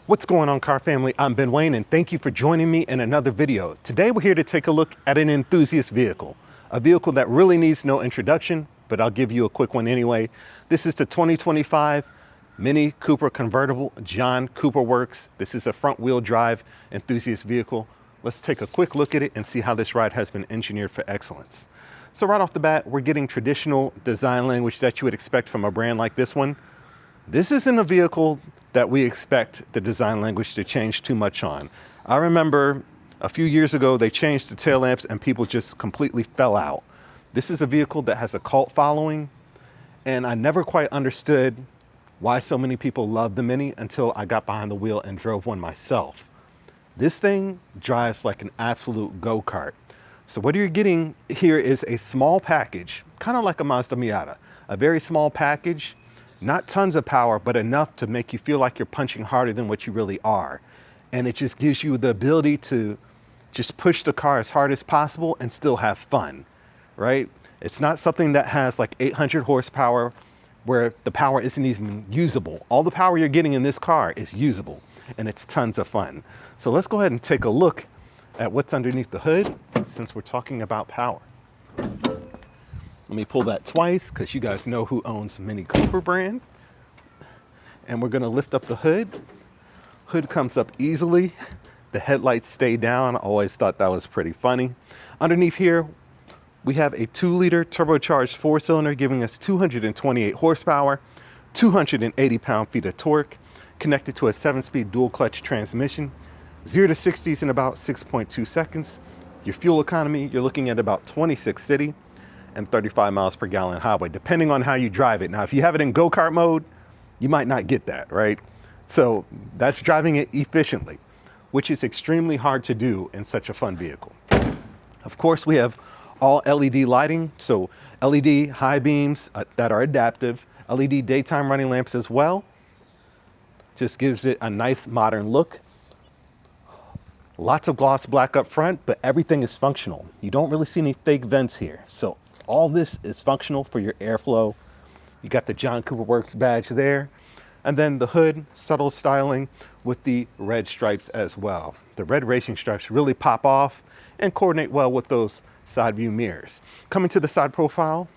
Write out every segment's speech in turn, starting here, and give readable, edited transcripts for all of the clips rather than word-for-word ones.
What's going on, car family? I'm Ben Wayne, and thank you for joining me in another video. Today we're here to take a look at an enthusiast vehicle, a vehicle that really needs no introduction, but I'll give you a quick one anyway. This is the 2025 Mini Cooper convertible John Cooper Works. This is a front wheel drive enthusiast vehicle. Let's take a quick look at it and see how this ride has been engineered for excellence. So right off the bat, we're getting traditional design language that you would expect from a brand like this one. This isn't a vehicle that we expect the design language to change too much on. I remember a few years ago, they changed the tail lamps and people just completely fell out. This is a vehicle that has a cult following, and I never quite understood why so many people love the Mini until I got behind the wheel and drove one myself. This thing drives like an absolute go-kart. So what you're getting here is a small package, kind of like a Mazda Miata, a very small package. Not tons of power, but enough to make you feel like you're punching harder than what you really are. And it just gives you the ability to just push the car as hard as possible and still have fun, right? It's not something that has like 800 horsepower where the power isn't even usable. All the power you're getting in this car is usable, and it's tons of fun. So let's go ahead and take a look at what's underneath the hood since we're talking about power. Let me pull that twice because you guys know who owns Mini Cooper brand. And we're gonna lift up the hood. Hood comes up easily. The headlights stay down. I always thought that was pretty funny. Underneath here, we have a 2-liter turbocharged 4-cylinder giving us 228 horsepower, 280 pound-feet of torque, connected to a 7-speed dual clutch transmission, 0 to 60s in about 6.2 seconds. Your fuel economy, you're looking at about 26 city and 35 miles per gallon highway, depending on how you drive it. Now, if you have it in go-kart mode, you might not get that, right? So that's driving it efficiently, which is extremely hard to do in such a fun vehicle. Of course, we have all LED lighting, so LED high beams that are adaptive, LED daytime running lamps as well. Just gives it a nice modern look. Lots of gloss black up front, but everything is functional. You don't really see any fake vents here. So all this is functional for your airflow. You got the John Cooper Works badge there. And then the hood, subtle styling with the red stripes as well. The red racing stripes really pop off and coordinate well with those side view mirrors. Coming to the side profile,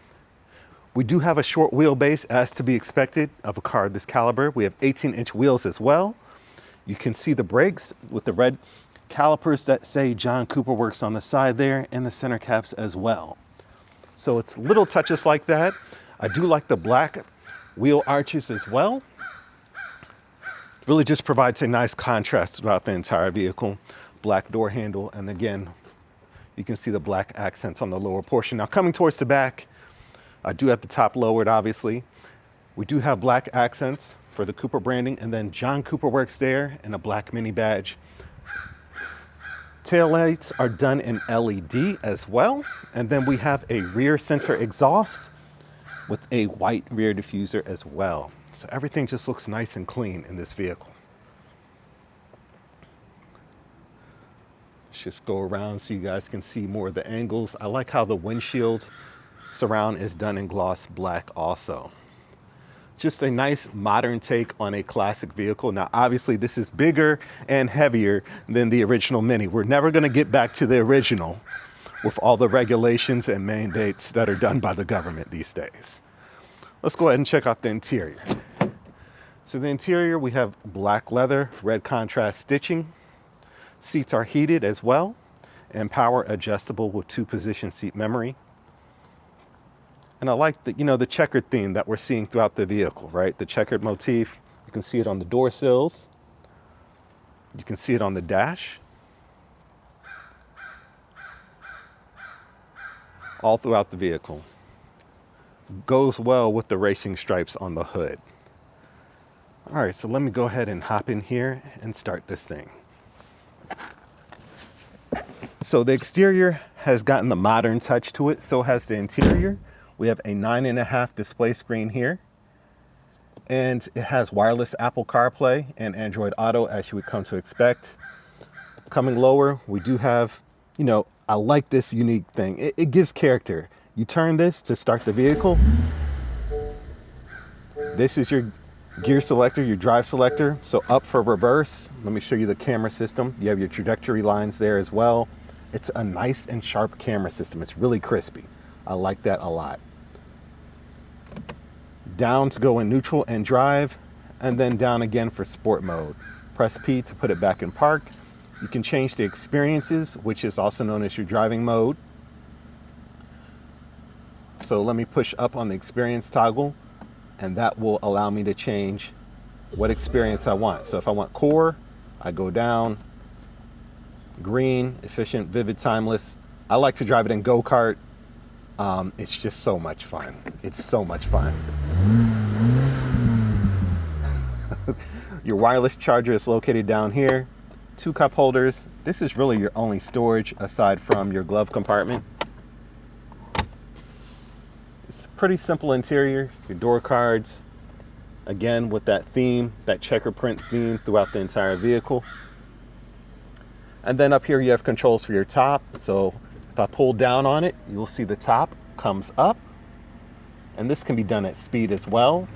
we do have a short wheelbase as to be expected of a car of this caliber. We have 18-inch wheels as well. You can see the brakes with the red calipers that say John Cooper Works on the side there, and the center caps as well. So it's little touches like that. I do like the black wheel arches as well. Really just provides a nice contrast throughout the entire vehicle. Black door handle, and again, you can see the black accents on the lower portion. Now coming towards the back, I do have the top lowered, obviously. We do have black accents for the Cooper branding, and then John Cooper Works there and a black Mini badge. Tail lights are done in LED as well. And then we have a rear center exhaust with a white rear diffuser as well. So everything just looks nice and clean in this vehicle. Let's just go around so you guys can see more of the angles. I like how the windshield surround is done in gloss black also. Just a nice modern take on a classic vehicle. Now, obviously this is bigger and heavier than the original Mini. We're never gonna get back to the original with all the regulations and mandates that are done by the government these days. Let's go ahead and check out the interior. So the interior, we have black leather, red contrast stitching. Seats are heated as well and power adjustable with 2-position seat memory. And I like the, the checkered theme that we're seeing throughout the vehicle, right? The checkered motif. You can see it on the door sills. You can see it on the dash. All throughout the vehicle. Goes well with the racing stripes on the hood. All right, so let me go ahead and hop in here and start this thing. So the exterior has gotten the modern touch to it, so has the interior. We have a 9.5 display screen here, and it has wireless Apple CarPlay and Android Auto as you would come to expect. Coming lower, we do have, I like this unique thing. It gives character. You turn this to start the vehicle. This is your gear selector, your drive selector. So up for reverse, let me show you the camera system. You have your trajectory lines there as well. It's a nice and sharp camera system. It's really crispy. I like that a lot. Down to go in neutral and drive, and then down again for sport mode. Press P to put it back in park. You can change the experiences, which is also known as your driving mode. So let me push up on the experience toggle, and that will allow me to change what experience I want. So if I want core, I go down, green, efficient, vivid, timeless. I like to drive it in Go-Kart. It's just so much fun. It's so much fun. Your wireless charger is located down here. 2 cup holders. This is really your only storage aside from your glove compartment. It's a pretty simple interior. Your door cards, again with that theme, that checker print theme throughout the entire vehicle. And then up here you have controls for your top. So if I pull down on it, you'll see the top comes up. And this can be done at speed as well.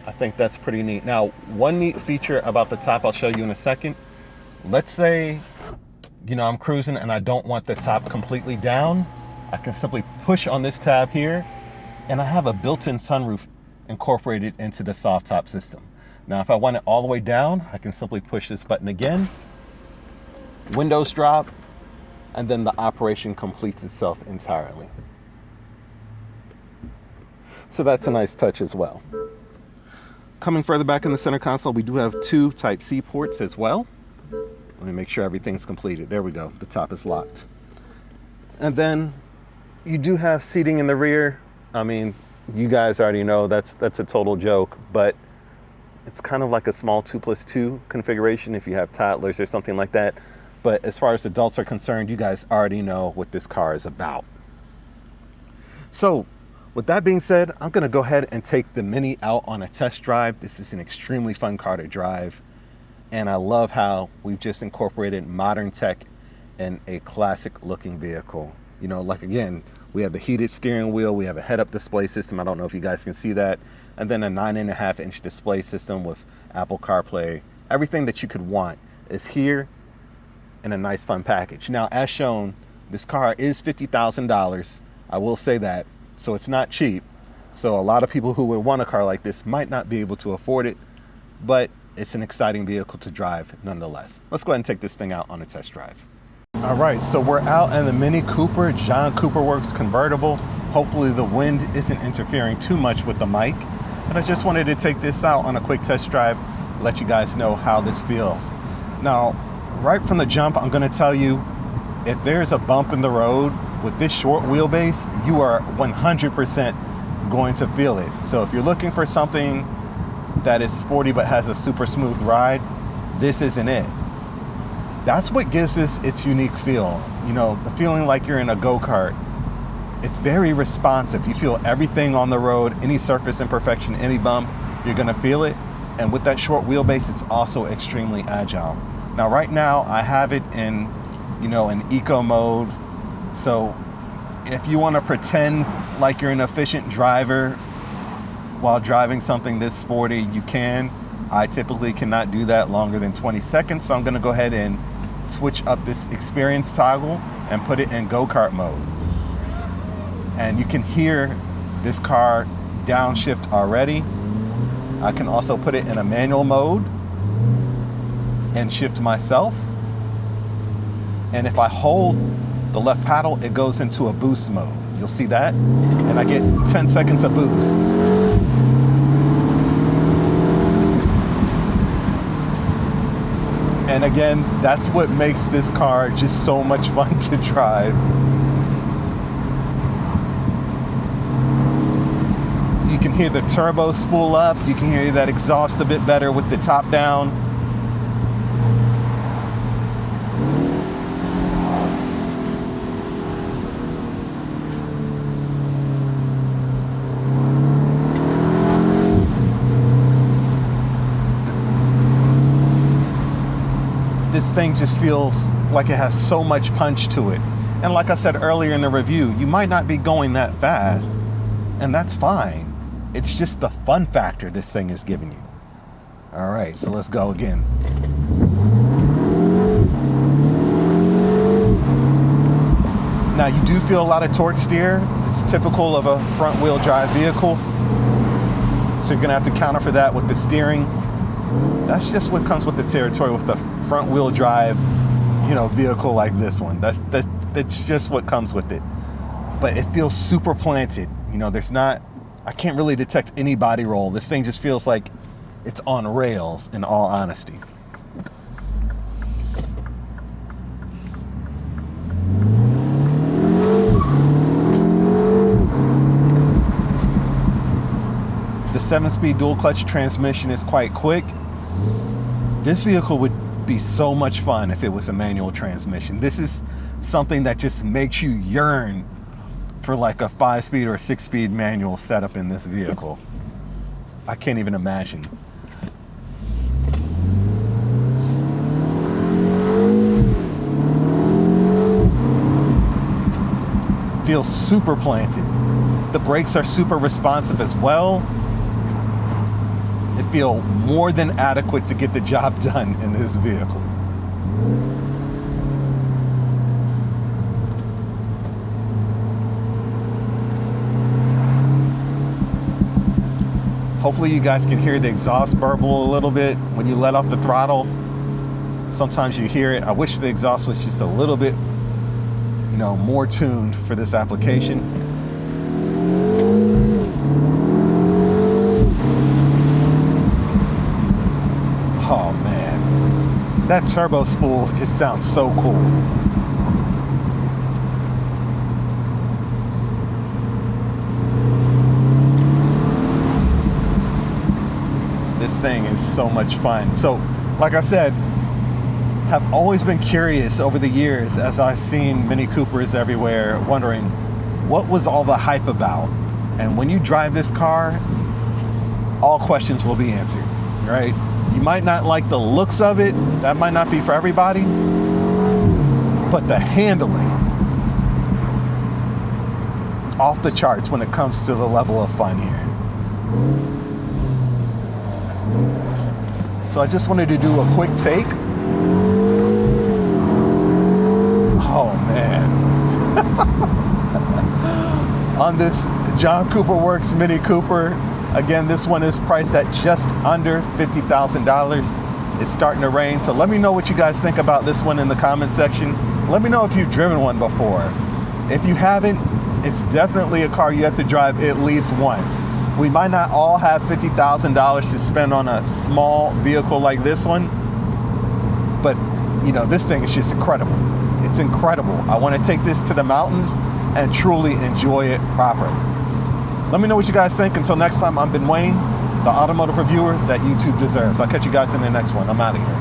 I think that's pretty neat. Now, one neat feature about the top I'll show you in a second. Let's say, you know, I'm cruising and I don't want the top completely down. I can simply push on this tab here, and I have a built-in sunroof incorporated into the soft top system. Now, if I want it all the way down, I can simply push this button again. Windows drop, and then the operation completes itself entirely. So that's a nice touch as well. Coming further back in the center console, we do have 2 Type-C ports as well. Let me make sure everything's completed. There we go. The top is locked. And then you do have seating in the rear. I mean, you guys already know that's a total joke, but it's kind of like a small 2+2 configuration if you have toddlers or something like that. But as far as adults are concerned, you guys already know what this car is about. So with that being said, I'm going to go ahead and take the Mini out on a test drive. This is an extremely fun car to drive. And I love how we've just incorporated modern tech in a classic looking vehicle. You know, like again, we have the heated steering wheel, we have a head-up display system. I don't know if you guys can see that. And then a 9.5-inch display system with Apple CarPlay. Everything that you could want is here in a nice fun package. Now, as shown, this car is $50,000. I will say that. So it's not cheap. So a lot of people who would want a car like this might not be able to afford it, but it's an exciting vehicle to drive nonetheless. Let's go ahead and take this thing out on a test drive. All right, so we're out in the Mini Cooper John Cooper Works convertible. Hopefully the wind isn't interfering too much with the mic, but I just wanted to take this out on a quick test drive, let you guys know how this feels. Now, right from the jump, I'm gonna tell you, if there's a bump in the road with this short wheelbase, you are 100% going to feel it. So if you're looking for something that is sporty but has a super smooth ride, this isn't it. That's what gives this its unique feel. You know, the feeling like you're in a go-kart. It's very responsive. You feel everything on the road, any surface imperfection, any bump, you're gonna feel it. And with that short wheelbase, it's also extremely agile. Now, right now, I have it in, you know, in eco mode. So if you wanna pretend like you're an efficient driver while driving something this sporty, you can. I typically cannot do that longer than 20 seconds, so I'm gonna go ahead and switch up this experience toggle and put it in go-kart mode. And you can hear this car downshift already. I can also put it in a manual mode and shift myself. And if I hold the left paddle, it goes into a boost mode. You'll see that, and I get 10 seconds of boost. And again, that's what makes this car just so much fun to drive. You can hear the turbo spool up. You can hear that exhaust a bit better with the top down. This thing just feels like it has so much punch to it. And like I said earlier in the review, you might not be going that fast. and that's fine. It's just the fun factor this thing is giving you. All right, so let's go again. Now you do feel a lot of torque steer. It's typical of a front wheel drive vehicle. So you're gonna have to counter for that with the steering. That's just what comes with the territory with the front wheel drive, vehicle like this one. That's just what comes with it. But it feels super planted. I can't really detect any body roll. This thing just feels like it's on rails, in all honesty. The 7-speed dual clutch transmission is quite quick. This vehicle would be so much fun if it was a manual transmission. This is something that just makes you yearn for like a 5-speed or a 6-speed manual setup in this vehicle. I can't even imagine. Feels super planted. The brakes are super responsive as well. It feels more than adequate to get the job done in this vehicle. Hopefully you guys can hear the exhaust burble a little bit when you let off the throttle. Sometimes you hear it. I wish the exhaust was just a little bit, more tuned for this application. Oh man, that turbo spool just sounds so cool. This thing is so much fun. So, like I said, have always been curious over the years as I've seen Mini Coopers everywhere, wondering what was all the hype about. And when you drive this car, all questions will be answered, right? You might not like the looks of it. That might not be for everybody. But the handling, off the charts when it comes to the level of fun here. So I just wanted to do a quick take. Oh man. On this John Cooper Works Mini Cooper. Again, this one is priced at just under $50,000. It's starting to rain, so let me know what you guys think about this one in the comment section. Let me know if you've driven one before. If you haven't, it's definitely a car you have to drive at least once. We might not all have $50,000 to spend on a small vehicle like this one, but this thing is just incredible. It's incredible. I want to take this to the mountains and truly enjoy it properly. Let me know what you guys think. Until next time, I'm Ben Wayne, the automotive reviewer that YouTube deserves. I'll catch you guys in the next one. I'm out of here.